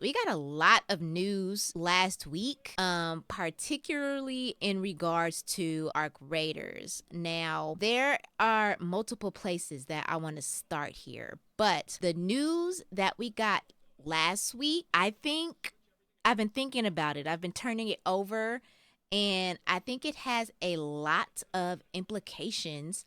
we got a lot of news last week, particularly in regards to Arc Raiders. Now, there are multiple places that I want to start here, but the news that we got last week, I think I've been thinking about it. I've been turning it over, and I think it has a lot of implications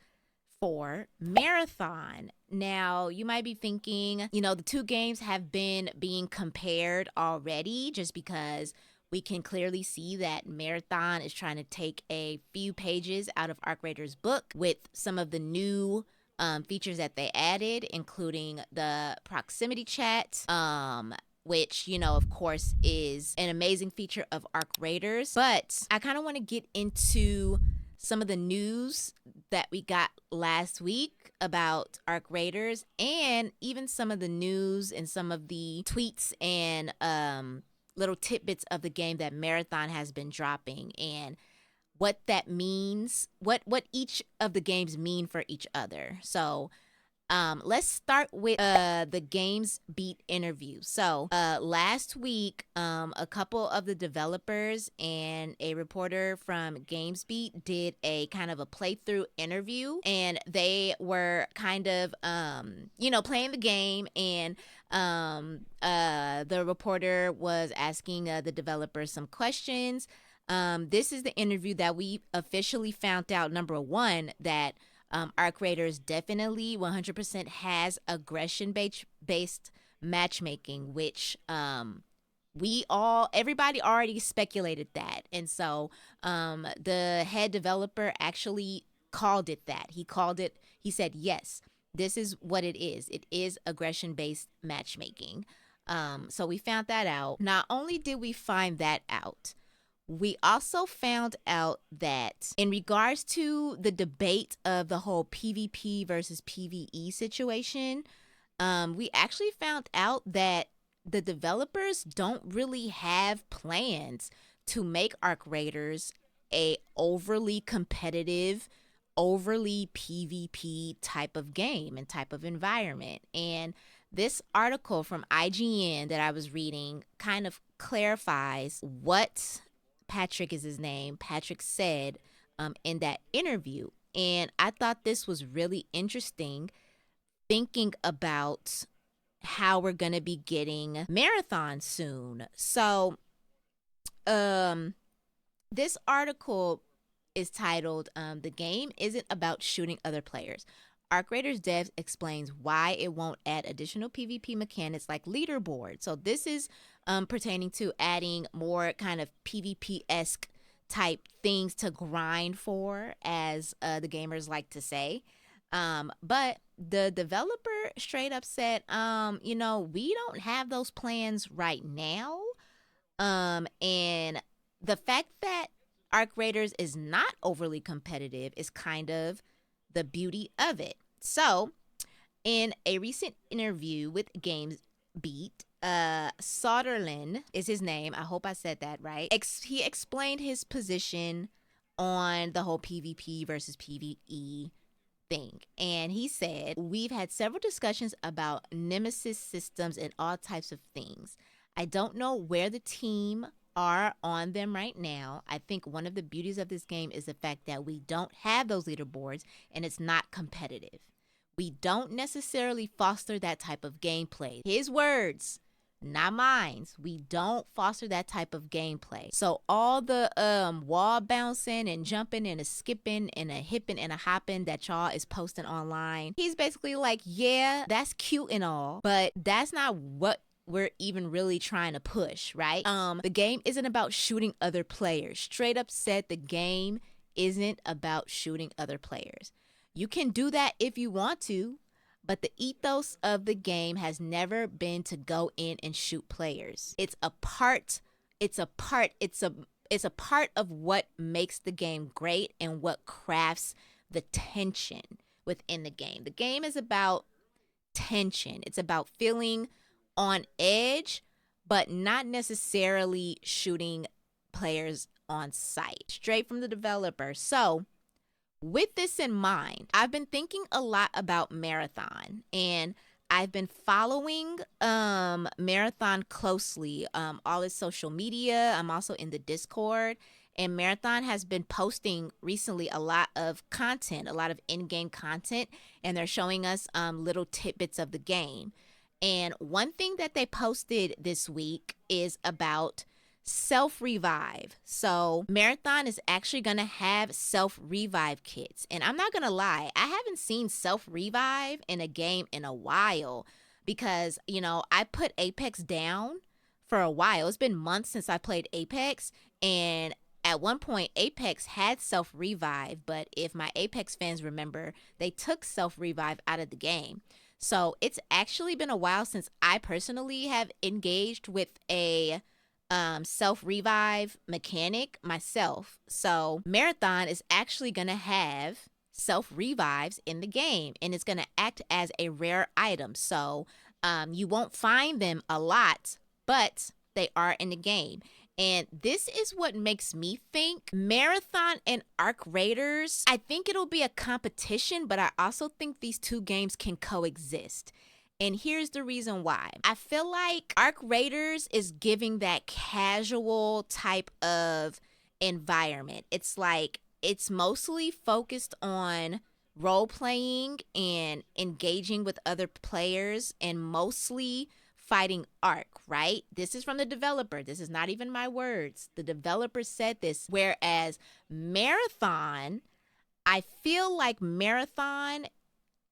for Marathon. Now, you might be thinking, the two games have been being compared already just because we can clearly see that Marathon is trying to take a few pages out of Arc Raiders' book with some of the new features that they added, including the proximity chat, which, of course, is an amazing feature of Arc Raiders. But I kind of want to get into some of the news that we got last week about Arc Raiders, and even some of the news and some of the tweets and little tidbits of the game that Marathon has been dropping, and what that means, what each of the games mean for each other. So let's start with the Games Beat interview. So last week, a couple of the developers and a reporter from Games Beat did a kind of a playthrough interview, and they were kind of, playing the game, and the reporter was asking the developers some questions. This is the interview that we officially found out, number one, that Arc Raiders definitely 100% has aggression-based matchmaking, which everybody already speculated that. And so the head developer actually called it that. He said, yes, this is what it is. It is aggression-based matchmaking. So we found that out. Not only did we find that out, we also found out that in regards to the debate of the whole PvP versus PvE situation, we actually found out that the developers don't really have plans to make Arc Raiders a overly competitive, overly PvP type of game and type of environment. And this article from IGN that I was reading kind of clarifies what Patrick is his name. Patrick said in that interview. And I thought this was really interesting, thinking about how we're going to be getting Marathon soon. So this article is titled, The Game Isn't About Shooting Other Players. Arc Raiders devs explains why it won't add additional PvP mechanics like leaderboards. So this is pertaining to adding more kind of PvP-esque type things to grind for, as the gamers like to say. But the developer straight up said, we don't have those plans right now. And the fact that Arc Raiders is not overly competitive is kind of the beauty of it. So, in a recent interview with Games Beat, Soderlin is his name. I hope I said that right. He explained his position on the whole PvP versus PvE thing. And he said, we've had several discussions about nemesis systems and all types of things. I don't know where the team are on them right now. I think one of the beauties of this game is the fact that we don't have those leaderboards and it's not competitive. We don't necessarily foster that type of gameplay. His words, not mine. We don't foster that type of gameplay. So all the wall bouncing and jumping and a skipping and a hipping and a hopping that y'all is posting online, he's basically like, yeah, that's cute and all, but that's not what we're even really trying to push, right? The game isn't about shooting other players. Straight up said the game isn't about shooting other players. You can do that if you want to, but the ethos of the game has never been to go in and shoot players. It's a part of what makes the game great and what crafts the tension within the game. The game is about tension. It's about feeling on edge, but not necessarily shooting players on sight. Straight from the developer. So, with this in mind, I've been thinking a lot about Marathon, and I've been following Marathon closely, all his social media. I'm also in the Discord. And Marathon has been posting recently a lot of content, a lot of in-game content, and they're showing us little tidbits of the game. And one thing that they posted this week is about self revive. So, Marathon is actually going to have self revive kits. And I'm not going to lie, I haven't seen self revive in a game in a while because, I put Apex down for a while. It's been months since I played Apex. And at one point, Apex had self revive. But if my Apex fans remember, they took self revive out of the game. So, it's actually been a while since I personally have engaged with a self revive mechanic myself. So Marathon is actually going to have self revives in the game, and it's going to act as a rare item. So you won't find them a lot, but they are in the game. And this is what makes me think Marathon and Arc Raiders, I think it'll be a competition, but I also think these two games can coexist. And here's the reason why. I feel like Arc Raiders is giving that casual type of environment. It's like it's mostly focused on role playing and engaging with other players and mostly fighting Arc, right? This is from the developer. This is not even my words. The developer said this. Whereas Marathon, I feel like Marathon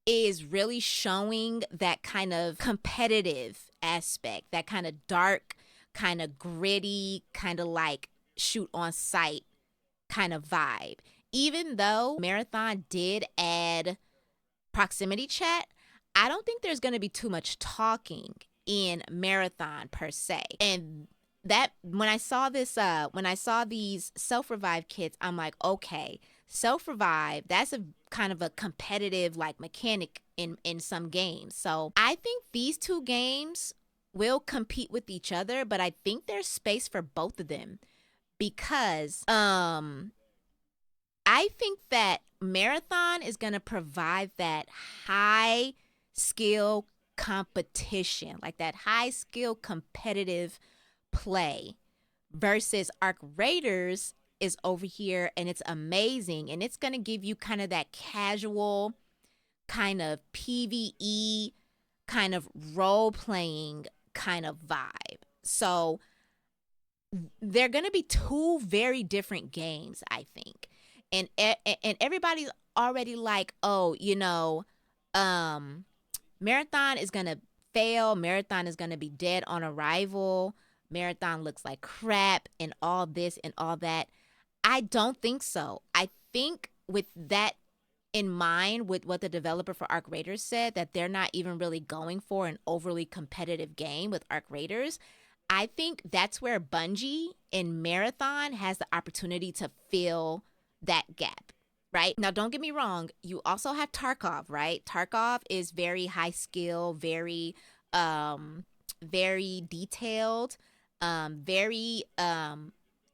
is really showing that kind of competitive aspect, that kind of dark, kind of gritty, kind of like shoot on sight kind of vibe. Even though Marathon did add proximity chat, I don't think there's going to be too much talking in Marathon per se. And that when I saw these self-revive kits, I'm like, okay, self-revive, that's a kind of a competitive like mechanic in some games. So I think these two games will compete with each other, but I think there's space for both of them because I think that Marathon is going to provide that high skill competition, like that high skill competitive play, versus Arc Raiders is over here and it's amazing and it's going to give you kind of that casual kind of PvE kind of role playing kind of vibe. So they're going to be two very different games, I think. And everybody's already like, oh, Marathon is going to fail. Marathon is going to be dead on arrival. Marathon looks like crap and all this and all that. I don't think so. I think with that in mind, with what the developer for Arc Raiders said, that they're not even really going for an overly competitive game with Arc Raiders, I think that's where Bungie in Marathon has the opportunity to fill that gap. Right? Now, don't get me wrong. You also have Tarkov, right? Tarkov is very high skill, very detailed, very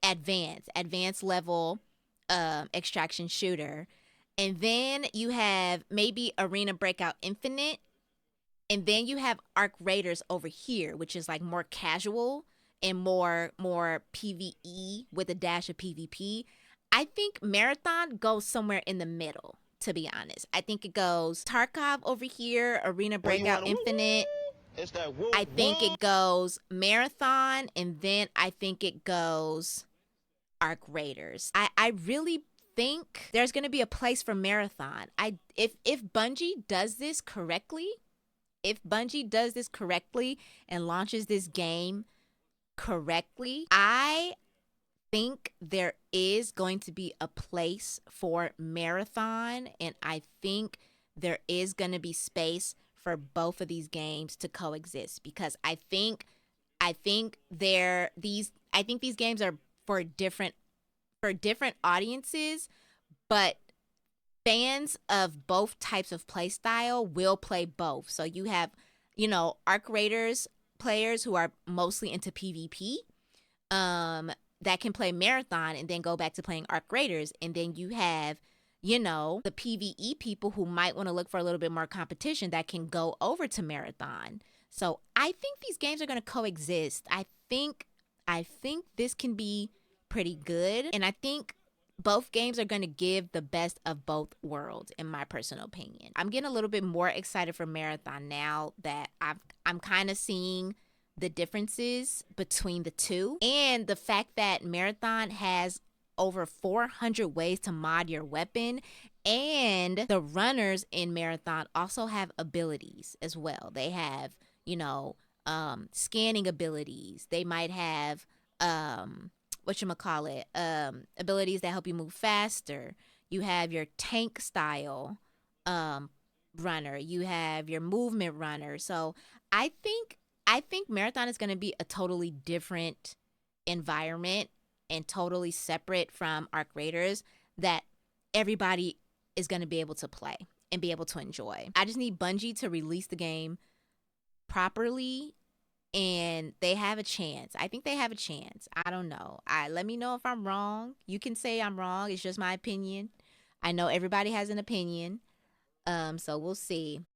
advanced level extraction shooter. And then you have maybe Arena Breakout Infinite. And then you have Arc Raiders over here, which is like more casual and more PvE with a dash of PvP. I think Marathon goes somewhere in the middle, to be honest. I think it goes Tarkov over here, Arena Breakout Infinite. I think it goes Marathon, and then I think it goes Arc Raiders. I really think there's going to be a place for Marathon. If Bungie does this correctly, and launches this game correctly, I think there is going to be a place for Marathon, and I think there is going to be space for both of these games to coexist, because I think these games are for different audiences, but fans of both types of play style will play both. So you have, Arc Raiders players who are mostly into PvP, that can play Marathon and then go back to playing Arc Raiders. And then you have, the PvE people who might want to look for a little bit more competition that can go over to Marathon. So I think these games are going to coexist. I think this can be pretty good, and I think both games are going to give the best of both worlds, in my personal opinion. I'm getting a little bit more excited for Marathon now that I'm kind of seeing the differences between the two, and the fact that Marathon has over 400 ways to mod your weapon, and the runners in Marathon also have abilities as well. They have, scanning abilities. They might have abilities that help you move faster. You have your tank style um runner. You have your movement runner. So I think Marathon is going to be a totally different environment and totally separate from Arc Raiders that everybody is going to be able to play and be able to enjoy. I just need Bungie to release the game properly, and they have a chance. I think they have a chance. I don't know. Let me know if I'm wrong. You can say I'm wrong. It's just my opinion. I know everybody has an opinion. So we'll see.